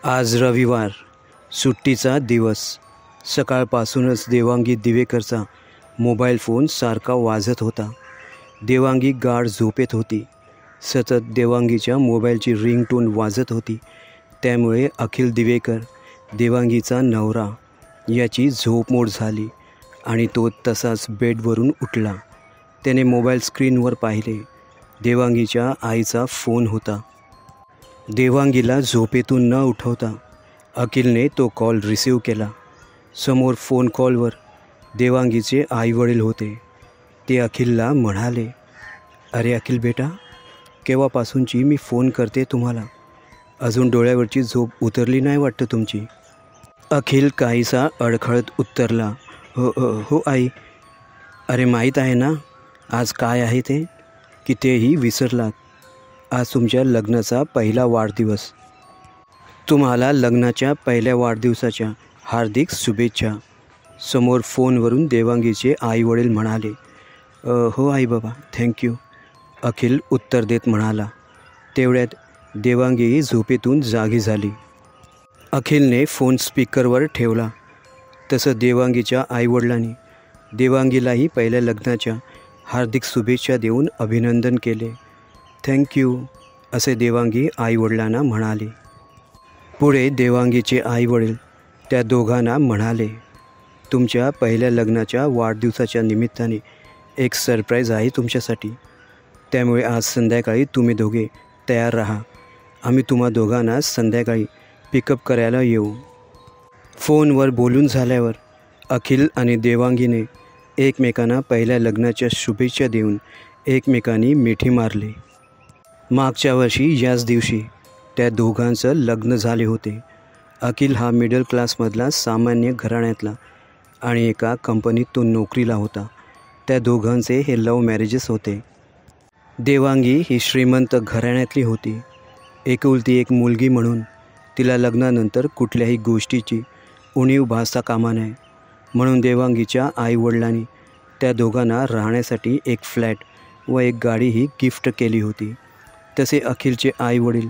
आज रविवार, सुट्टीचा दिवस. सकाळपासूनच देवांगी दिवेकरचा मोबाईल फोन सारखा वाजत होता. देवांगी गाढ झोपेत होती. सतत देवांगीच्या मोबाईलची रिंगटोन वाजत होती. त्यामुळे अखिल दिवेकर, देवांगीचा नवरा, याची झोपमोड झाली आणि तो तसाच बेडवरून उठला. त्याने मोबाईल स्क्रीनवर पाहिले. देवांगीच्या आईचा फोन होता. देवांगीला झोपेतून न उठवता अखिलने तो कॉल रिसीव्ह केला. समोर फोन कॉलवर देवांगीचे आईवडील होते. ते अखिलला म्हणाले, "अरे अखिल बेटा, केव्हापासूनची मी फोन करते तुम्हाला. अजून डोळ्यावरची झोप उतरली नाही वाटतं तुमची." अखिल काहीसा अडखळत उत्तरला, हो आई. अरे माहीत आहे ना आज काय आहे ते, की तेही विसरलात. आज तुमच्या लग्नाचा पहिला वाढदिवस. तुम्हाला लग्नाच्या पहिल्या वाढदिवसाच्या हार्दिक शुभेच्छा. समोर फोनवरून देवांगीचे आईवडील म्हणाले. हो आई बाबा, थँक्यू, अखिल उत्तर देत म्हणाला. तेवढ्यात देवांगी झोपेतून जागी झाली. अखिलने फोन स्पीकरवर ठेवला. तसं देवांगीच्या आईवडिलांनी देवांगीलाही पहिल्या लग्नाच्या हार्दिक शुभेच्छा देऊन अभिनंदन केले. थँक्यू, असे देवांगी आईवडिलांना म्हणाले. पुढे देवांगीचे आईवडील त्या दोघांना म्हणाले, तुमच्या पहिल्या लग्नाच्या वाढदिवसाच्या निमित्ताने एक सरप्राईज आहे तुमच्यासाठी. त्यामुळे आज संध्याकाळी तुम्ही दोघे तयार राहा. आम्ही तुम्हा दोघांना संध्याकाळी पिकअप करायला येऊ. फोनवर बोलून झाल्यावर अखिल आणि देवांगीने एकमेकांना पहिल्या लग्नाच्या शुभेच्छा देऊन एकमेकांनी मिठी मारली. मागच्या वर्षी याच दिवशी त्या दोघांचं लग्न झाले होते. अखिल हा मिडल क्लासमधला सामान्य घराण्यातला आणि एका कंपनीत तो नोकरीला होता. त्या दोघांचे हे लव्ह मॅरेजेस होते. देवांगी ही श्रीमंत घराण्यातली होती. एकुलती एक मुलगी म्हणून तिला लग्नानंतर कुठल्याही गोष्टीची उणीव भासता कामा नये म्हणून देवांगीच्या आईवडिलांनी त्या दोघांना राहण्यासाठी एक फ्लॅट व एक गाडीही गिफ्ट केली होती. तसे अखिलचे आईवडील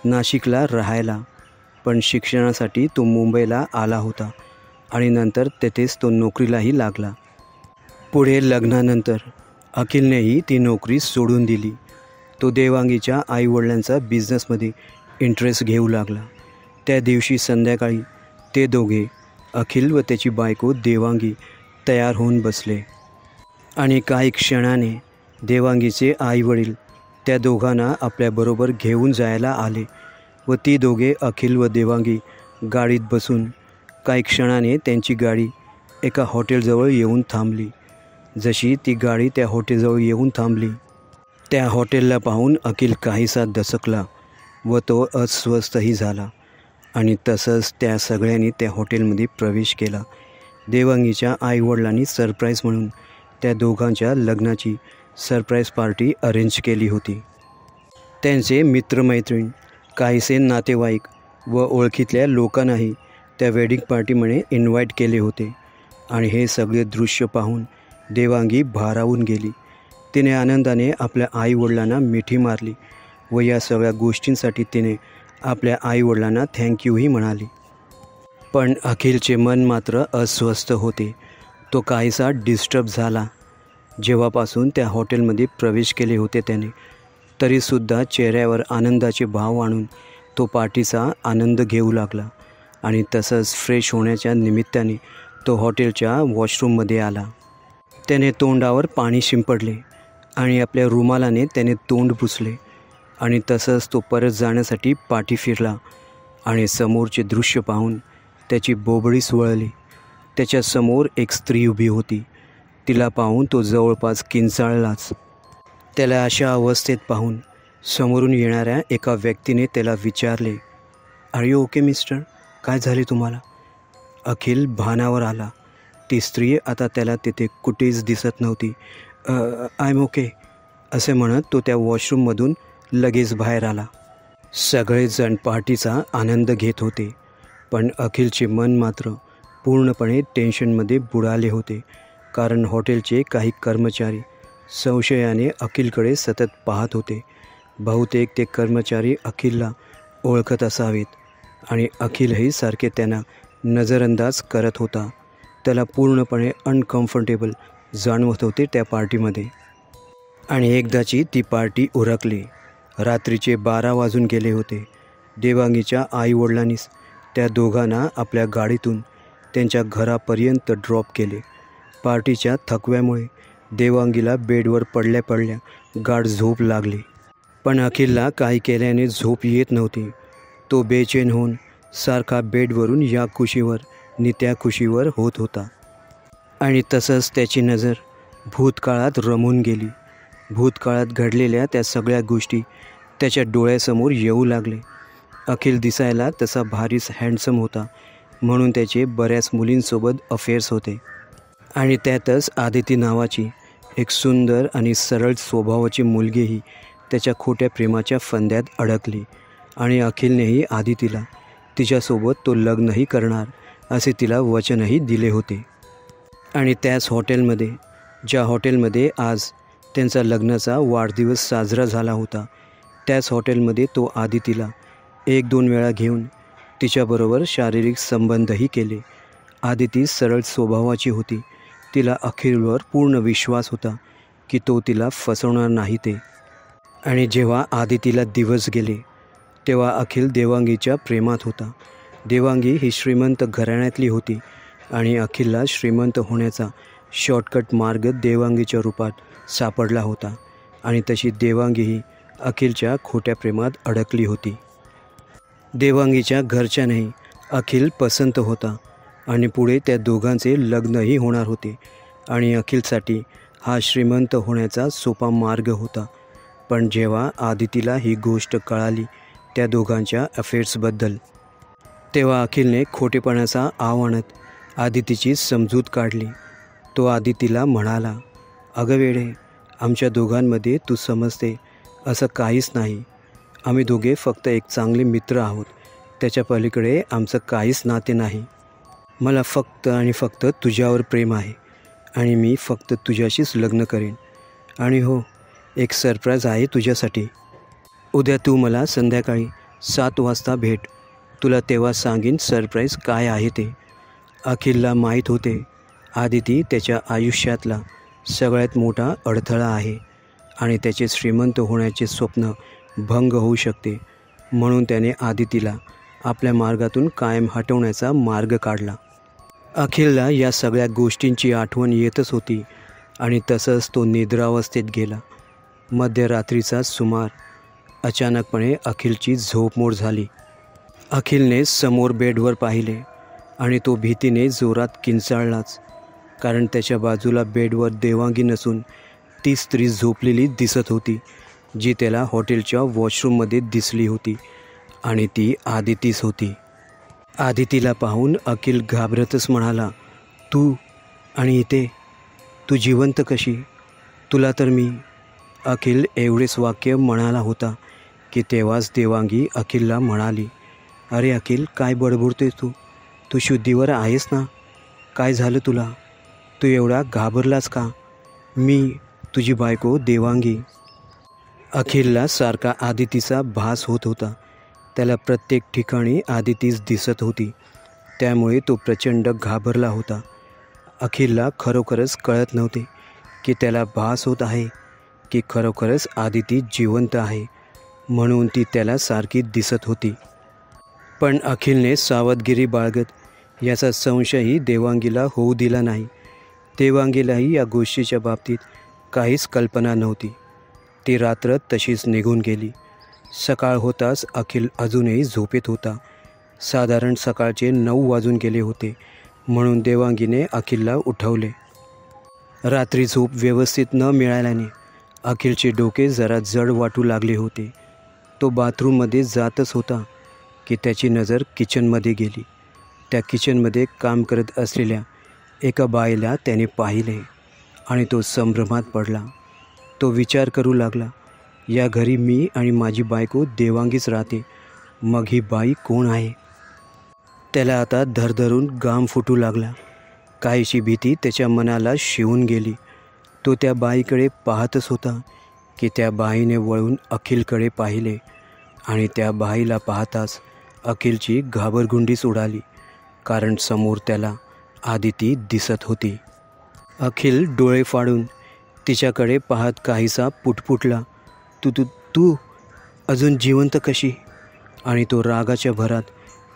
नाशिकला राहायला, पण शिक्षणासाठी तो मुंबईला आला होता आणि नंतर तेथेच तो नोकरीलाही लागला. पुढे लग्नानंतर अखिलनेही ती नोकरी सोडून दिली. तो देवांगीच्या आईवडिलांचा बिझनेसमध्ये इंटरेस्ट घेऊ लागला. त्या दिवशी संध्याकाळी ते दोघे, अखिल व त्याची बायको देवांगी, तयार होऊन बसले आणि काही क्षणाने देवांगीचे आईवडील त्या दोघांना आपल्याबरोबर घेऊन जायला आले व ती दोघे, अखिल व देवांगी, गाडीत बसून काही क्षणाने त्यांची गाडी एका हॉटेलजवळ येऊन थांबली. जशी ती गाडी त्या हॉटेलजवळ येऊन थांबली, त्या हॉटेलला पाहून अखिल काहीसा दचकला व तो अस्वस्थही झाला आणि तसंच त्या सगळ्यांनी त्या हॉटेलमध्ये प्रवेश केला. देवांगीच्या आईवडिलांनी सरप्राईज म्हणून त्या दोघांच्या लग्नाची सरप्राईज पार्टी अरेंज केली होती. त्यांचे मित्रमैत्रीण, काहीसे नातेवाईक व ओळखीतल्या लोकांनाही त्या वेडिंग पार्टीमध्ये इन्व्हाइट केले होते आणि हे सगळे दृश्य पाहून देवांगी भारावून गेली. तिने आनंदाने आपल्या आईवडिलांना मिठी मारली व या सगळ्या गोष्टींसाठी तिने आपल्या आईवडिलांना थँक्यूही म्हणाली. पण अखिलचे मन मात्र अस्वस्थ होते. तो काहीसा डिस्टर्ब झाला. जेव्हापासून त्या हॉटेलमध्ये प्रवेश केले होते त्याने, तरीसुद्धा चेहऱ्यावर आनंदाचे भाव आणून तो पार्टीचा आनंद घेऊ लागला आणि तसंच फ्रेश होण्याच्या निमित्ताने तो हॉटेलच्या वॉशरूममध्ये आला. त्याने तोंडावर पाणी शिंपडले आणि आपल्या रुमालाने त्याने तोंड पुसले आणि तसंच तो परत जाण्यासाठी पाठी फिरला आणि समोरचे दृश्य पाहून त्याची बोबडीच वळली. त्याच्यासमोर एक स्त्री उभी होती. तिला पाहून तो जवळपास किंचाळलाच. त्याला अशा अवस्थेत पाहून समोरून येणाऱ्या एका व्यक्तीने त्याला विचारले, आर यू ओके मिस्टर, काय झाले तुम्हाला? अखिल भानावर आला. ती स्त्री आता त्याला तिथे कुठेच दिसत नव्हती. आय एम ओके, असे म्हणत तो त्या वॉशरूममधून लगेच बाहेर आला. सगळेजण पार्टीचा आनंद घेत होते, पण अखिलचे मन मात्र पूर्णपणे टेन्शनमध्ये बुडाले होते. कारण हॉटेलचे काही कर्मचारी संशयाने अखिलकडे सतत पाहत होते. बहुतेक ते कर्मचारी अखिलला ओळखत असावेत. आणि अखिलही सारखे त्यांना नजरअंदाज करत होता. त्याला पूर्णपणे अनकम्फर्टेबल जाणवत होते त्या पार्टीमध्ये. आणि एकदाची ती पार्टी उरकली. रात्रीचे 12 वाजून गेले होते. देवांगीच्या आईवडिलांनीच त्या दोघांना आपल्या गाडीतून त्यांच्या घरापर्यंत ड्रॉप केले. पार्टीच्या थकव्यामुळे देवांगीला बेडवर पडल्या पडल्या गाढ झोप लागली. पण अखिलला काही केल्याने झोप येत नव्हती. तो बेचैन होऊन सारखा बेडवरून या खुशीवर नि त्या खुशीवर होत होता. आणि तसंच त्याची नजर भूतकाळात रमून गेली. भूतकाळात घडलेल्या त्या सगळ्या गोष्टी त्याच्या डोळ्यासमोर येऊ लागले. अखिल दिसायला तसा भारीच हँडसम होता, म्हणून त्याचे बऱ्याच मुलींसोबत अफेअर्स होते. आणि त्यातच आदिती नावाची एक सुंदर आणि सरळ स्वभावाची मुलगीही त्याच्या खोट्या प्रेमाच्या फंद्यात अडकली. आणि अखिलनेही आदितीला तिच्यासोबत तो लग्नही करणार असे तिला वचनही दिले होते. आणि त्याच हॉटेलमध्ये, ज्या हॉटेलमध्ये आज त्यांचा लग्नाचा वाढदिवस साजरा झाला होता, त्याच हॉटेलमध्ये तो आदितीला 1-2 वेळा घेऊन तिच्याबरोबर शारीरिक संबंधही केले. आदिती सरळ स्वभावाची होती. तिला अखिलवर पूर्ण विश्वास होता की तो तिला फसवणार नाही ते. आणि जेव्हा आदितीला दिवस गेले तेव्हा अखिल देवांगीच्या प्रेमात होता. देवांगी ही श्रीमंत घराण्यातली होती आणि अखिलला श्रीमंत होण्याचा शॉर्टकट मार्ग देवांगीच्या रूपात सापडला होता. आणि तशी देवांगीही अखिलच्या खोट्या प्रेमात अडकली होती. देवांगीच्या घरच्यांनाही अखिल पसंत होता आणि पुढे त्या दोघांचे लग्नही होणार होते. आणि अखिलसाठी हा श्रीमंत होण्याचा सोपा मार्ग होता. पण जेव्हा आदितीला ही गोष्ट कळाली त्या दोघांच्या अफेअर्सबद्दल, तेव्हा अखिलने खोटेपणाचा आव आणत आदितीची समजूत काढली. तो आदितीला म्हणाला, "अगं वेडे, आमच्या दोघांमध्ये तू समजते असं काहीच नाही. आम्ही दोघे फक्त एक चांगले मित्र आहोत. त्याच्या पलीकडे आमचं काहीच नाते नाही. मला फक्त आणि फक्त तुझ्यावर प्रेम आहे आणि मी फक्त तुझ्याशीच लग्न करेन. आणि हो, एक सरप्राईज आहे तुझ्यासाठी. उद्या तू मला संध्याकाळी 7 वाजता भेट. तुला तेव्हा सांगीन सरप्राईज काय आहे ते." अखिलला माहीत होते आदिती त्याच्या आयुष्यातला सगळ्यात मोठा अडथळा आहे आणि त्याचे श्रीमंत होण्याचे स्वप्न भंग होऊ शकते. म्हणून त्याने आदितीला आपल्या मार्गातून कायम हटवण्याचा मार्ग काढला. अखिलला या सगळ्या गोष्टींची आठवण येतच होती आणि तसंच तो निद्रावस्थेत गेला. मध्यरात्रीचा सुमार. अचानकपणे अखिलची झोपमोड झाली. अखिलने समोर बेडवर पाहिले आणि तो भीतीने जोरात किंचाळलाच, कारण त्याच्या बाजूला बेडवर देवांगी नसून ती स्त्री झोपलेली दिसत होती, जी त्याला हॉटेलच्या वॉशरूममध्ये दिसली होती. आणि ती आदितीच होती. आदितीला पाहून अखिल घाबरतच म्हणाला, "तू आणि इथे? तू जिवंत कशी? तुला तर मी..." अखिल एवढेच वाक्य म्हणाला होता की तेव्हाच देवांगी अखिलला म्हणाली, "अरे अखिल, काय बडबडतोय तू? तू शुद्धीवर आहेस ना? काय झालं तुला? तू एवढा घाबरलास का? मी तुझी बायको देवांगी." अखिलला सारखा आदितीचा भास होत होता. त्याला प्रत्येक ठिकाणी आदितीच दिसत होती. त्यामुळे तो प्रचंड घाबरला होता. अखिलला खरोखरच कळत नव्हते की त्याला भास होत आहे की खरोखरच आदिती जिवंत आहे, म्हणून ती त्याला सारखी दिसत होती. पण अखिलने सावधगिरी बाळगत याचा संशयही देवांगीला होऊ दिला नाही. देवांगीलाही या गोष्टीच्या बाबतीत काहीच कल्पना नव्हती. ती रात्र तशीच निघून गेली. सकाळ होताच अखिल अजूनही झोपेत होता. साधारण सकाळचे 9 वाजून गेले होते, म्हणून देवांगीने अखिलला उठवले. रात्री झोप व्यवस्थित न मिळाल्याने अखिलचे डोके जरा जड वाटू लागले होते. तो बाथरूममध्ये जातच होता की त्याची नजर किचनमध्ये गेली. त्या किचनमध्ये काम करत असलेल्या एका बाईला त्याने पाहिले आणि तो संभ्रमात पडला. तो विचार करू लागला, या घरी मी आणि माझी बायको देवांगीच राहते, मग ही बाई कोण आहे? त्याला आता धरधरून घाम फुटू लागला. काहीशी भीती त्याच्या मनाला शिवून गेली. तो त्या बाईकडे पाहतच होता की त्या बाईने वळून अखिलकडे पाहिले आणि त्या बाईला पाहताच अखिलची घाबरगुंडीच उडाली, कारण समोर त्याला आदिती दिसत होती. अखिल डोळे फाडून तिच्याकडे पाहत काहीसा पुटपुटला, तू तू तू अजून जिवंत कशी? आणि तो रागाच्या भरात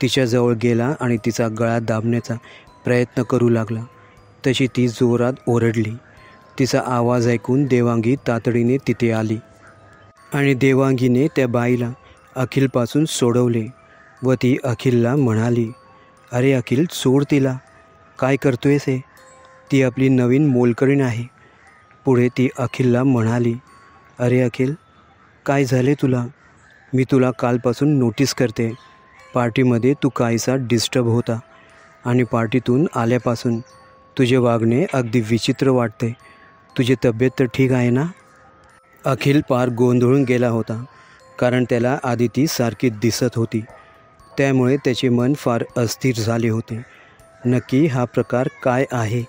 तिच्याजवळ गेला आणि तिचा गळा दाबण्याचा प्रयत्न करू लागला. तशी ती जोरात ओरडली. तिचा आवाज ऐकून देवांगी तातडीने तिथे आली आणि देवांगीने त्या बाईला अखिलपासून सोडवले व ती अखिलला म्हणाली, अरे अखिल, सोड तिला. काय करतोयस हे? ती आपली नवीन मोलकरीण आहे. पुढे ती अखिलला म्हणाली, अरे अखिल, काय झाले तुला? मी तुला कालपासून नोटीस करते. पार्टीमध्ये तू काहीसा डिस्टर्ब होता आणि पार्टीतून आल्यापासून तुझे वागणे अगदी विचित्र वाटते. तुझी तब्येत तर ठीक आहे ना? अखिल पार गोंधळून गेला होता, कारण त्याला आदिती सारखी दिसत होती. त्यामुळे त्याचे मन फार अस्थिर झाले होते. नक्की हा प्रकार काय आहे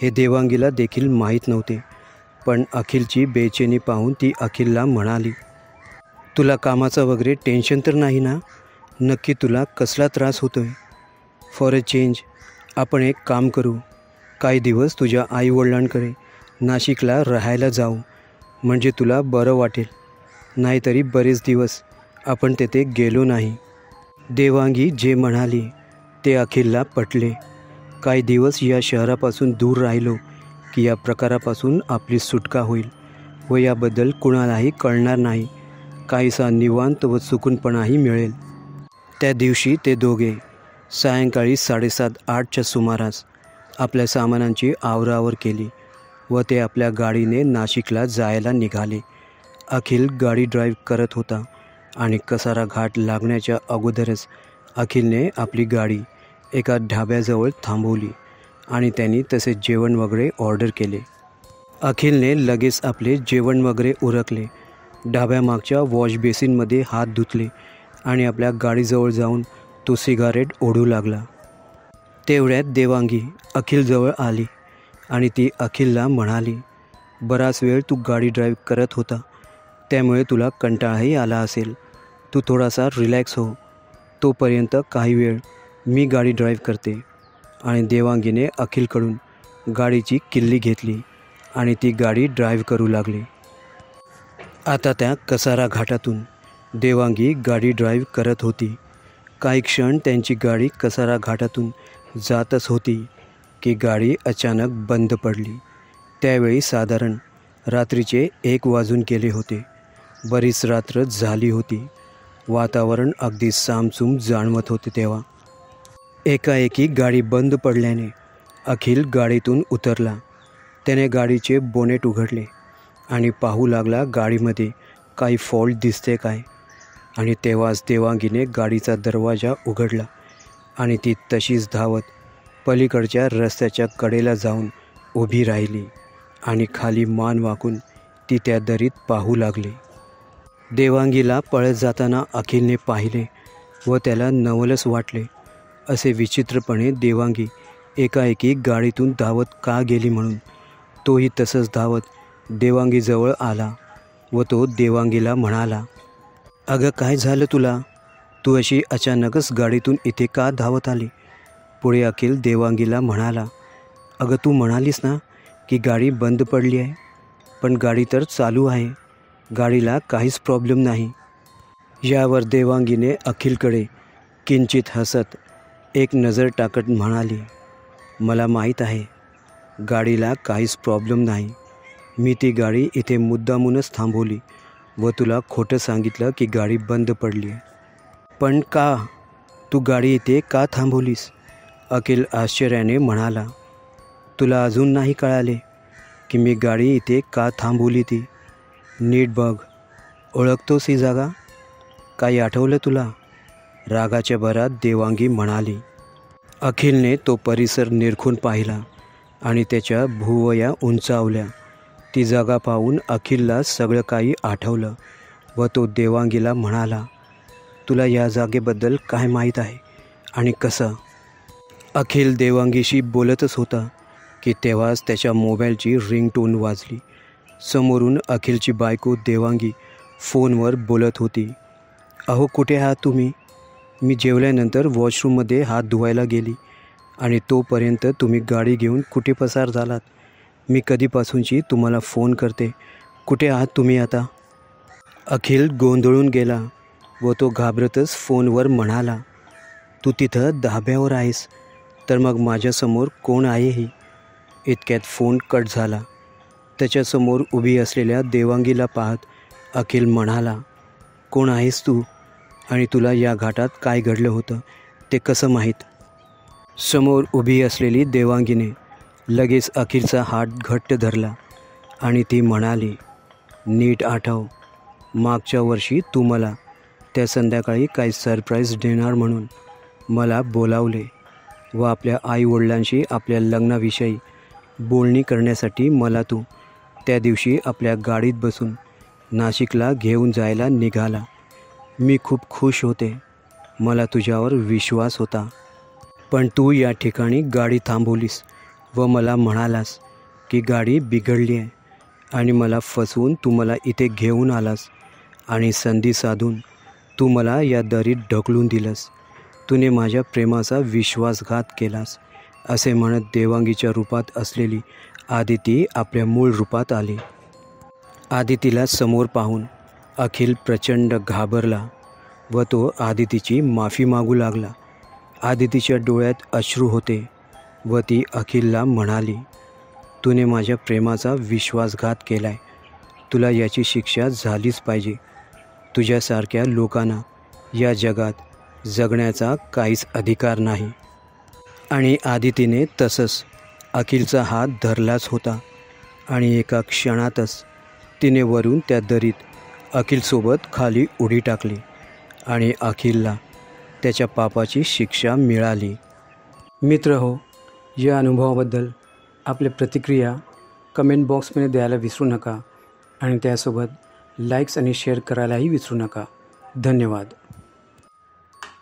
हे देवांगीला देखील माहीत नव्हते. पण अखिलची बेचैनी पाहून ती अखिलला म्हणाली, तुला कामाचं वगैरे टेन्शन तर नाही ना? नक्की तुला कसला त्रास होतोय? फॉर अ चेंज आपण एक काम करू. काही दिवस तुझ्या आईवडिलांकडे नाशिकला राहायला जाऊ, म्हणजे तुला बरं वाटेल. नाहीतरी बरेच दिवस आपण तेथे गेलो नाही. देवांगी जे म्हणाली ते अखिलला पटले. काही दिवस या शहरापासून दूर राहिलो की या प्रकारापासून आपली सुटका होईल व याबद्दल कुणालाही कळणार नाही. काहीसा निवांत व सुकूनपणाही मिळेल. त्या दिवशी ते दोघे सायंकाळी 7:30-8च्या सुमारास आपल्या सामानांची आवराआवर केली व ते आपल्या गाडीने नाशिकला जायला निघाले. अखिल गाडी ड्राईव्ह करत होता आणि कसारा घाट लागण्याच्या अगोदरच अखिलने आपली गाडी एका ढाब्याजवळ थांबवली आणि त्यांनी तसे जेवण वगैरे ऑर्डर केले. अखिलने लगेच आपले जेवण वगैरे उरकले. ढाब्यामागच्या वॉश बेसिनमध्ये हात धुतले आणि आपल्या गाडीजवळ जाऊन तो सिगारेट ओढू लागला. तेवढ्यात देवांगी अखिलजवळ आली आणि ती अखिलला म्हणाली, बराच वेळ तू गाडी ड्राईव्ह करत होता, त्यामुळे तुला कंटाळाही आला असेल. तू थोडासा रिलॅक्स हो. तोपर्यंत काही वेळ मी गाडी ड्राईव्ह करते. आणि देवांगीने अखिलकडून गाडीची किल्ली घेतली आणि ती गाडी ड्राईव्ह करू लागली. आता त्या कसारा घाटातून देवांगी गाडी ड्राईव्ह करत होती. काही क्षण त्यांची गाडी कसारा घाटातून जातच होती की गाडी अचानक बंद पडली. त्यावेळी साधारण रात्रीचे 1 वाजून गेले होते. बरीच रात्र झाली होती. वातावरण अगदी सामसूम जाणवत होते. तेव्हा एकाएकी गाडी बंद पडल्याने अखिल गाडीतून उतरला. त्याने गाडीचे बोनेट उघडले आणि पाहू लागला गाडीमध्ये काही फॉल्ट दिसते काय. आणि तेव्हाच देवांगीने गाडीचा दरवाजा उघडला आणि ती तशीच धावत पलीकडच्या रस्त्याच्या कडेला जाऊन उभी राहिली आणि खाली मान वाकून ती त्या दरीत पाहू लागली. देवांगीला पळत जाताना अखिलने पाहिले व त्याला नवलच वाटले. असे विचित्रपणे देवांगी एकाएकी गाडीतून धावत का गेली म्हणून तोही तसंच धावत देवांगीजवळ आला व तो देवांगीला म्हणाला, अगं काय झालं तुला? तू अशी अचानकच गाडीतून इथे का धावत आली? पुढे अखिल देवांगीला म्हणाला, अगं तू म्हणालीस ना की गाडी बंद पडली आहे, पण गाडी तर चालू आहे. गाडीला काहीच प्रॉब्लेम नाही. यावर देवांगीने अखिलकडे किंचित हसत एक नजर टाकत म्हणाली, मला माहीत आहे गाडीला काहीच प्रॉब्लेम नाही. मी ती गाडी इथे मुद्दामूनच थांबवली व तुला खोटं सांगितलं की गाडी बंद पडली आहे. पण का? तू गाडी इथे का थांबवलीस? अखिल आश्चर्याने म्हणाला, तुला अजून नाही कळाले की मी गाडी इथे का थांबवली ती? नीट बघ. ओळखतोस ही जागा? काही आठवलं तुला? रागाच्या भरात देवांगी म्हणाली. अखिलने तो परिसर निरखून पाहिला आणि त्याच्या भुवया उंचावल्या. ती जागा पाहून अखिलला सगळं काही आठवलं व तो देवांगीला म्हणाला, तुला या जागेबद्दल काय माहीत आहे आणि कसं? अखिल देवांगीशी बोलतच होता की तेव्हाच त्याच्या मोबाईलची रिंगटोन वाजली. समोरून अखिलची बायको देवांगी फोनवर बोलत होती. अहो कुठे आहात तुम्ही? मी जेवल्यानंतर वॉशरूममध्ये हात धुवायला गेली आणि तोपर्यंत तुम्ही गाडी घेऊन कुठे पसार झालात. मी कधीपासूनची तुम्हाला फोन करते. कुठे आहात तुम्ही आता? अखिल गोंधळून गेला व तो घाबरतच फोनवर म्हणाला, तू तिथं धाब्यावर आहेस, तर मग माझ्यासमोर कोण आहे ही? इतक्यात फोन कट झाला. त्याच्यासमोर उभी असलेल्या देवांगीला पाहत अखिल म्हणाला, कोण आहेस तू आणि तुला या घाटात काय घडलं होतं ते कसं माहीत? समोर उभी असलेली देवांगीने लगेच अखिलचा हात घट्ट धरला आणि ती म्हणाली, नीट आठव, मागच्या वर्षी तू मला त्या संध्याकाळी काही सरप्राईज देणार म्हणून मला बोलावले व आपल्या आईवडिलांशी आपल्या लग्नाविषयी बोलणी करण्यासाठी मला तू त्या दिवशी आपल्या गाडीत बसून नाशिकला घेऊन जायला निघाला. मी खूप खुश होते. मला तुझ्यावर विश्वास होता. पण तू या ठिकाणी गाडी थांबवलीस व मला म्हणालास की गाडी बिघडली आहे आणि मला फसवून तू मला इथे घेऊन आलास आणि संधी साधून तू मला या दरीत ढकलून दिलंस. तूने माझ्या प्रेमाचा विश्वासघात केलास. असे म्हणत देवांगीच्या रूपात असलेली आदिती आपल्या मूळ रूपात आली. आदितीला समोर पाहून अखिल प्रचंड घाबरला व तो आदितीची माफी मागू लागला. आदितीच्या डोळ्यात अश्रू होते व ती अखिलला म्हणाली, तूने माझ्या प्रेमाचा विश्वासघात केलाय. तुला याची शिक्षा झालीच पाहिजे. तुझ्यासारख्या लोकांना या जगात जगण्याचा काहीच अधिकार नाही. आणि आदितीने तसंच अखिलचा हात धरलाच होता आणि एका क्षणातच तिने वरून त्या दरीत अखिलसोबत खाली उडी टाकली आणि अखिलला त्याच्या पापाची शिक्षा मिळाली. मित्र हो, या अनुभवाबद्दल आपल्या प्रतिक्रिया कमेंट बॉक्समध्ये द्यायला विसरू नका आणि त्यासोबत लाईक्स आणि शेअर करायलाही विसरू नका. धन्यवाद.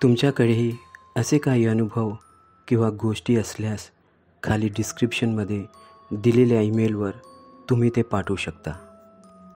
तुमच्याकडेही असे काही अनुभव किंवा गोष्टी असल्यास खाली डिस्क्रिप्शनमध्ये दिलेल्या ईमेलवर तुम्ही ते पाठवू शकता.